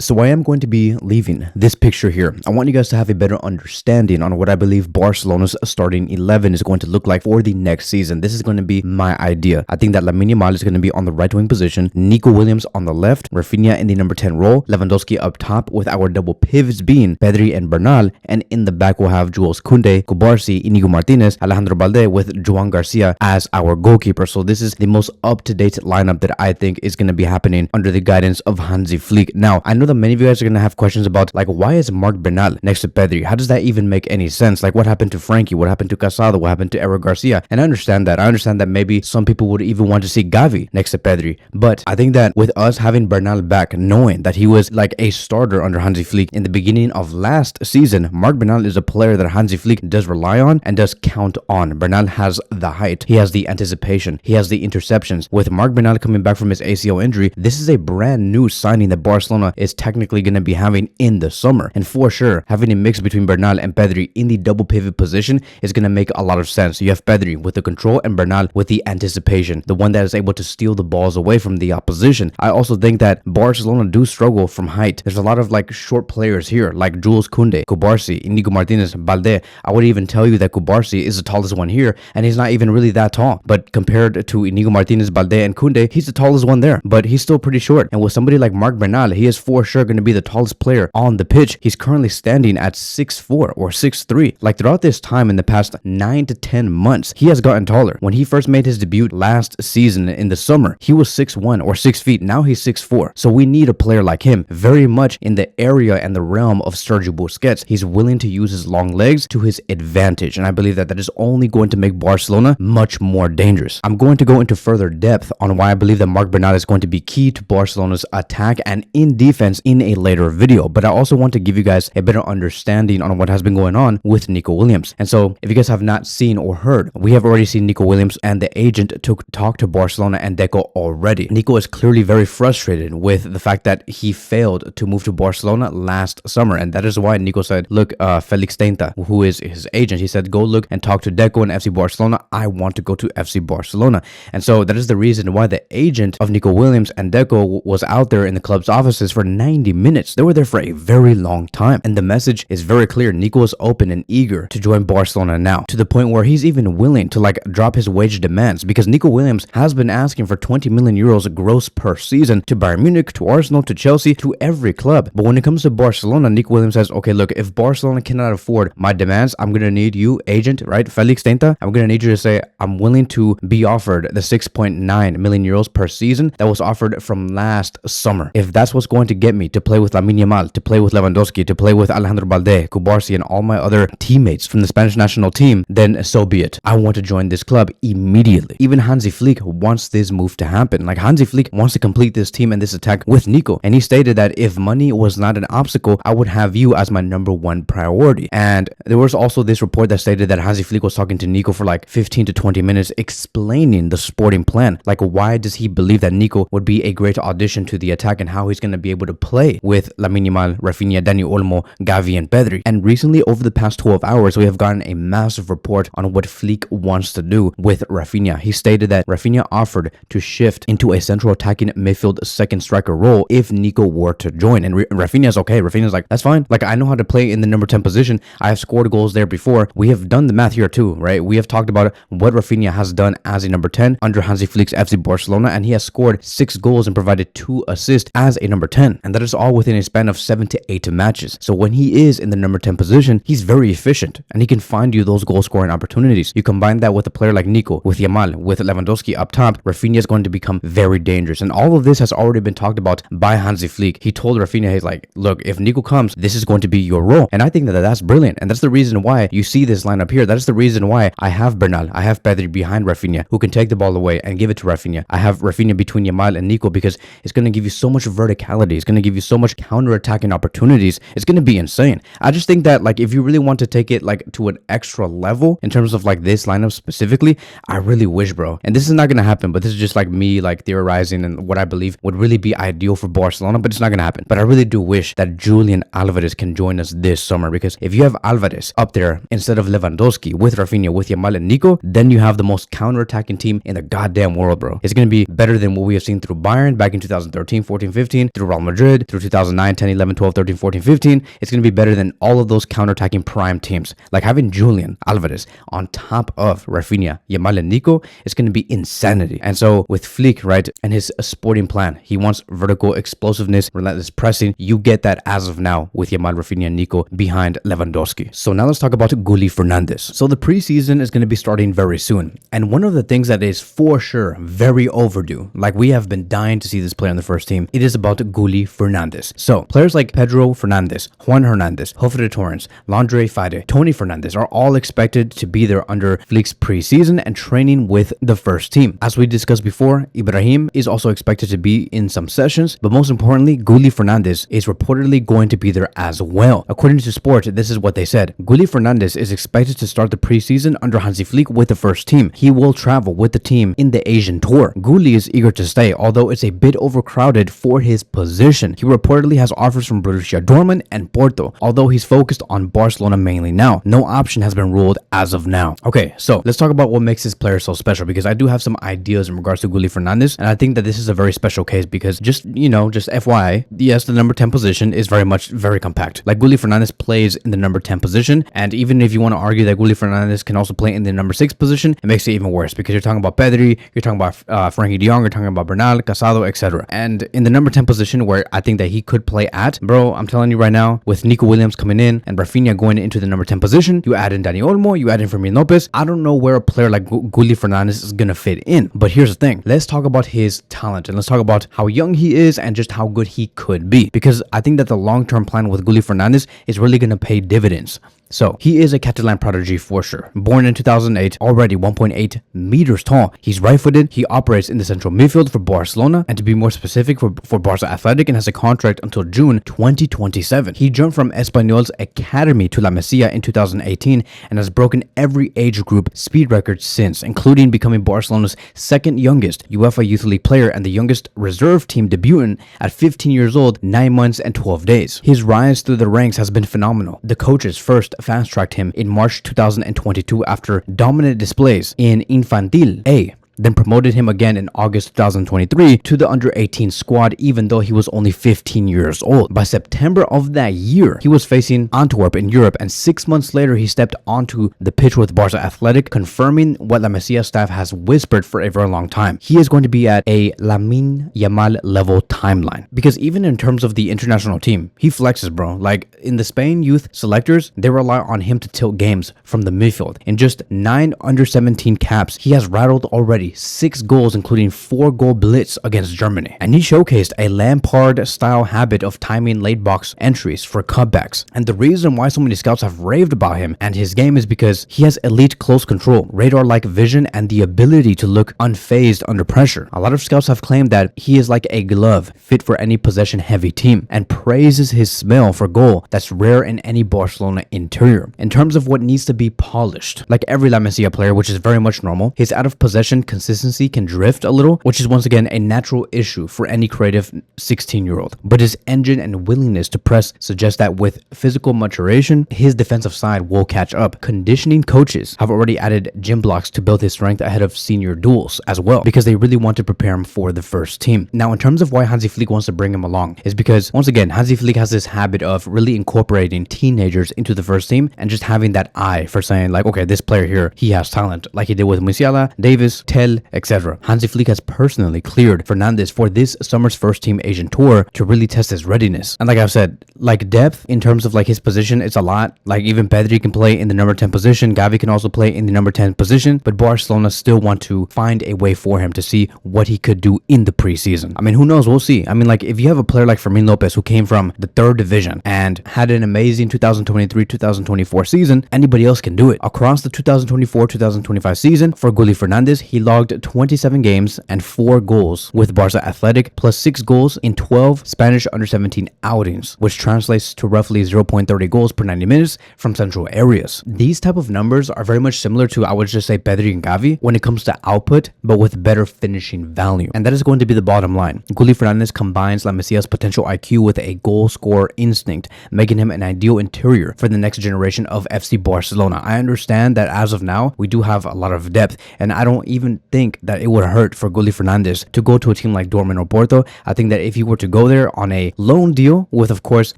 So I am going to be leaving this picture here. I want you guys to have a better understanding on what I believe Barcelona's starting 11 is going to look like for the next season. This is going to be my idea. I think that Lamine Yamal is going to be on the right wing position, Nico Williams on the left, Raphinha in the number 10 role, Lewandowski up top with our double pivots being Pedri and Bernal, and in the back we'll have Jules Koundé, Cubarsí, Inigo Martinez, Alejandro Balde with Joan Garcia as our goalkeeper. So this is the most up-to-date lineup that I think is going to be happening under the guidance of Hansi Flick. Now, I know that many of you guys are going to have questions about, like, why is Marc Bernal next to Pedri? How does that even make any sense? Like, what happened to Frankie? What happened to Casado? What happened to Eric Garcia? And I understand that. I understand that maybe some people would even want to see Gavi next to Pedri. But I think that with us having Bernal back, knowing that he was like a starter under Hansi Flick in the beginning of last season, Marc Bernal is a player that Hansi Flick does rely on and does count on. Bernal has the height. He has the anticipation. He has the interceptions. With Marc Bernal coming back from his ACL injury, this is a brand new signing that Barcelona is technically going to be having in the summer. And for sure, having a mix between Bernal and Pedri in the double pivot position is going to make a lot of sense. You have Pedri with the control and Bernal with the anticipation, the one that is able to steal the balls away from the opposition. I also think that Barcelona do struggle from height. There's a lot of like short players here, like Jules Koundé, Cubarsí, Inigo Martinez, Balde. I would even tell you that Cubarsí is the tallest one here, and he's not even really that tall. But compared to Inigo Martinez, Balde, and Koundé, he's the tallest one there, but he's still pretty short. And with somebody like Marc Bernal, he is for sure going to be the tallest player on the pitch. He's currently standing at 6'4" or 6'3". Like throughout this time in the past 9 to 10 months, he has gotten taller. When he first made his debut last season in the summer, he was 6'1" or 6 feet. Now he's 6'4". So we need a player like him, very much in the area and the realm of Sergio Busquets. He's willing to use his long legs to his advantage, and I believe that that is only going to make Barcelona much more dangerous. I'm going to go into further depth on why I believe that Marc Bernal is going to be key to Barcelona's attack and in defense in a later video, but I also want to give you guys a better understanding on what has been going on with Nico Williams. And so if you guys have not seen or heard, we have already seen Nico Williams and the agent talk to Barcelona and Deco already. Nico is clearly very frustrated with the fact that he failed to move to Barcelona last summer, and that is why Nico said, look, Felix Tenta, who is his agent, he said, go look and talk to Deco and FC Barcelona. I want to go to FC Barcelona. And so that is the reason why the agent of Nico Williams and Deco was out there in the club's offices for 90 minutes. They were there for a very long time, and the message is very clear. Nico is open and eager to join Barcelona now, to the point where he's even willing to like drop his wage demands, because Nico Williams has been asking for 20 million euros gross per season to Bayern Munich, to Arsenal, to Chelsea, to every club. But when it comes to Barcelona, Nico Williams says, okay, look, if Barcelona cannot afford my demands, I'm going to need you, agent, right? Felix Tenta, I'm going to need you to say, I'm willing to be offered the 6.9 million euros per season that was offered from last summer. If that's what's going to get me to play with Lamine Yamal, to play with Lewandowski, to play with Alejandro Balde, Cubarsí, and all my other teammates from the Spanish national team, then so be it. I want to join this club immediately. Even Hansi Flick wants this move to happen. Like, Hansi Flick wants to complete this team and this attack with Nico. And he stated that if money was not an obstacle, I would have you as my number one priority. And there was also this report that stated that Hansi Flick was talking to Nico for like 15 to 20 minutes explaining the sporting plan. Like, why does he believe that Nico would be a great addition to the attack and how he's going to be able to play with Lamine Yamal, Raphinha, Dani Olmo, Gavi, and Pedri. And recently, over the past 12 hours, we have gotten a massive report on what Flick wants to do with Raphinha. He stated that Raphinha offered to shift into a central attacking midfield second striker role if Nico were to join. And Raphinha's okay. Raphinha's like, that's fine. Like, I know how to play in the number 10 position. I have scored goals there before. We have done the math here too, right? We have talked about what Raphinha has done as a number 10 under Hansi Flick's FC Barcelona, and he has scored 6 goals and provided 2 assists as a number 10. And that is all within a span of 7 to 8 matches. So when he is in the number 10 position, he's very efficient and he can find you those goal scoring opportunities. You combine that with a player like Nico, with Yamal, with Lewandowski up top, Raphinha is going to become very dangerous. And all of this has already been talked about by Hansi Flick. He told Raphinha, he's like, look, if Nico comes, this is going to be your role. And I think that that's brilliant. And that's the reason why you see this lineup here. That is the reason why I have Bernal, I have Pedri behind Raphinha, who can take the ball away and give it to Raphinha. I have Raphinha between Yamal and Nico because it's going to give you so much verticality. It's going to give you so much counter-attacking opportunities. It's going to be insane. I just think that, like, if you really want to take it like to an extra level in terms of like this lineup specifically, I really wish, bro. And this is not going to happen, but this is just like me like theorizing and what I believe would really be ideal for Barcelona, but it's not going to happen. But I really do wish that Julian Alvarez can join us this summer, because if you have Alvarez up there instead of Lewandowski with Raphinha, with Yamal and Nico, then you have the most counter-attacking team in the goddamn world, bro. It's going to be better than what we have seen through Bayern back in 2013, 14, 15, through Real Madrid, Madrid through 2009, 10, 11, 12, 13, 14, 15, it's going to be better than all of those counter-attacking prime teams. Like having Julian Alvarez on top of Raphinha, Yamal, and Nico is going to be insanity. And so with Flick, right, and his sporting plan, he wants vertical explosiveness, relentless pressing. You get that as of now with Yamal, Raphinha, and Nico behind Lewandowski. So now let's talk about Guille Fernández. So the preseason is going to be starting very soon. And one of the things that is for sure very overdue, like we have been dying to see this player on the first team, it is about Guille Fernández. So players like Pedro Fernández, Juan Hernández, Jofre Torrens, Landre Fade, Tony Fernández are all expected to be there under Flick's preseason and training with the first team. As we discussed before, Ibrahim is also expected to be in some sessions, but most importantly, Guille Fernández is reportedly going to be there as well. According to Sport, this is what they said. Guille Fernández is expected to start the preseason under Hansi Flick with the first team. He will travel with the team in the Asian tour. Guille is eager to stay, although it's a bit overcrowded for his position. He reportedly has offers from Borussia Dortmund and Porto, although he's focused on Barcelona mainly now. No option has been ruled as of now. Okay, so let's talk about what makes this player so special, because I do have some ideas in regards to Guille Fernández, and I think that this is a very special case because just FYI, yes, the number 10 position is very compact. Like Guille Fernández plays in the number 10 position, and even if you want to argue that Guille Fernández can also play in the number 6 position, it makes it even worse because you're talking about Pedri, you're talking about Frankie de Jong, you're talking about Bernal, Casado, etc. And in the number 10 position where I think that he could play at, bro, I'm telling you right now, with Nico Williams coming in and Raphinha going into the number 10 position, you add in Dani Olmo, you add in Fermin Lopez. I don't know where a player like Guille Fernández is gonna fit in. But here's the thing, let's talk about his talent and let's talk about how young he is and just how good he could be, because I think that the long-term plan with Guille Fernández is really gonna pay dividends. So, he is a Catalan prodigy for sure. Born in 2008, already 1.8 meters tall. He's right-footed, he operates in the central midfield for Barcelona, and to be more specific, for Barça Athletic, and has a contract until June 2027. He jumped from Espanyol's academy to La Masia in 2018 and has broken every age group speed record since, including becoming Barcelona's second youngest UEFA Youth League player and the youngest reserve team debutant at 15 years old, 9 months and 12 days. His rise through the ranks has been phenomenal. The coaches first fast-tracked him in March 2022 after dominant displays in Infantil A, then promoted him again in August 2023 to the under-18 squad, even though he was only 15 years old. By September of that year, he was facing Antwerp in Europe, and 6 months later, he stepped onto the pitch with Barça Athletic, confirming what La Masia staff has whispered for a very long time. He is going to be at a Lamine Yamal level timeline, because even in terms of the international team, he flexes, bro. Like in the Spain youth selectors, they rely on him to tilt games from the midfield. In just 9 under-17 caps, he has rattled already 6 goals, including 4-goal blitz against Germany. And he showcased a Lampard-style habit of timing late box entries for cutbacks. And the reason why so many scouts have raved about him and his game is because he has elite close control, radar-like vision, and the ability to look unfazed under pressure. A lot of scouts have claimed that he is like a glove fit for any possession-heavy team, and praises his smell for goal that's rare in any Barcelona interior. In terms of what needs to be polished, like every La Masia player, which is very much normal, his out-of-possession consistency can drift a little, which is once again a natural issue for any creative 16-year-old. But his engine and willingness to press suggests that with physical maturation, his defensive side will catch up. Conditioning coaches have already added gym blocks to build his strength ahead of senior duels as well, because they really want to prepare him for the first team. Now, in terms of why Hansi Flick wants to bring him along, is because once again, Hansi Flick has this habit of really incorporating teenagers into the first team and just having that eye for saying like, okay, this player here, he has talent, like he did with Musiala, Davis, Tel, etc. Hansi Flick has personally cleared Fernández for this summer's first team Asian tour to really test his readiness. And like I've said, like depth in terms of like his position, it's a lot. Like even Pedri can play in the number 10 position, Gavi can also play in the number 10 position, but Barcelona still want to find a way for him to see what he could do in the preseason. I mean, who knows? We'll see. I mean, like if you have a player like Fermin Lopez who came from the 3rd division and had an amazing 2023-2024 season, anybody else can do it. Across the 2024-2025 season for Guille Fernández, he logged 27 games and 4 goals with Barça Athletic, plus 6 goals in 12 Spanish under-17 outings, which translates to roughly 0.30 goals per 90 minutes from central areas. These type of numbers are very much similar to, I would just say, Pedri and Gavi when it comes to output, but with better finishing value. And that is going to be the bottom line. Guille Fernández combines La Masia's potential IQ with a goal scorer instinct, making him an ideal interior for the next generation of FC Barcelona. I understand that as of now, we do have a lot of depth, and I don't even even think that it would hurt for Guille Fernández to go to a team like Dortmund or Porto. I think that if he were to go there on a loan deal with, of course,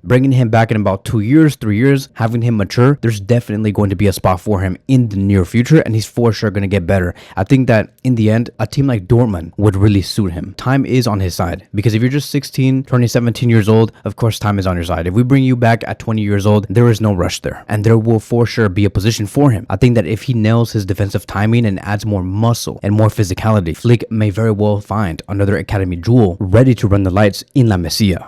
bringing him back in about 2 years, 3 years, having him mature, there's definitely going to be a spot for him in the near future, and he's for sure going to get better. I think that in the end, a team like Dortmund would really suit him. Time is on his side, because if you're just 16, turning 17 years old, of course, time is on your side. If we bring you back at 20 years old, there is no rush there, and there will for sure be a position for him. I think that if he nails his defensive timing and adds more muscle and more physicality, Flick may very well find another academy jewel ready to run the lights in La Masia.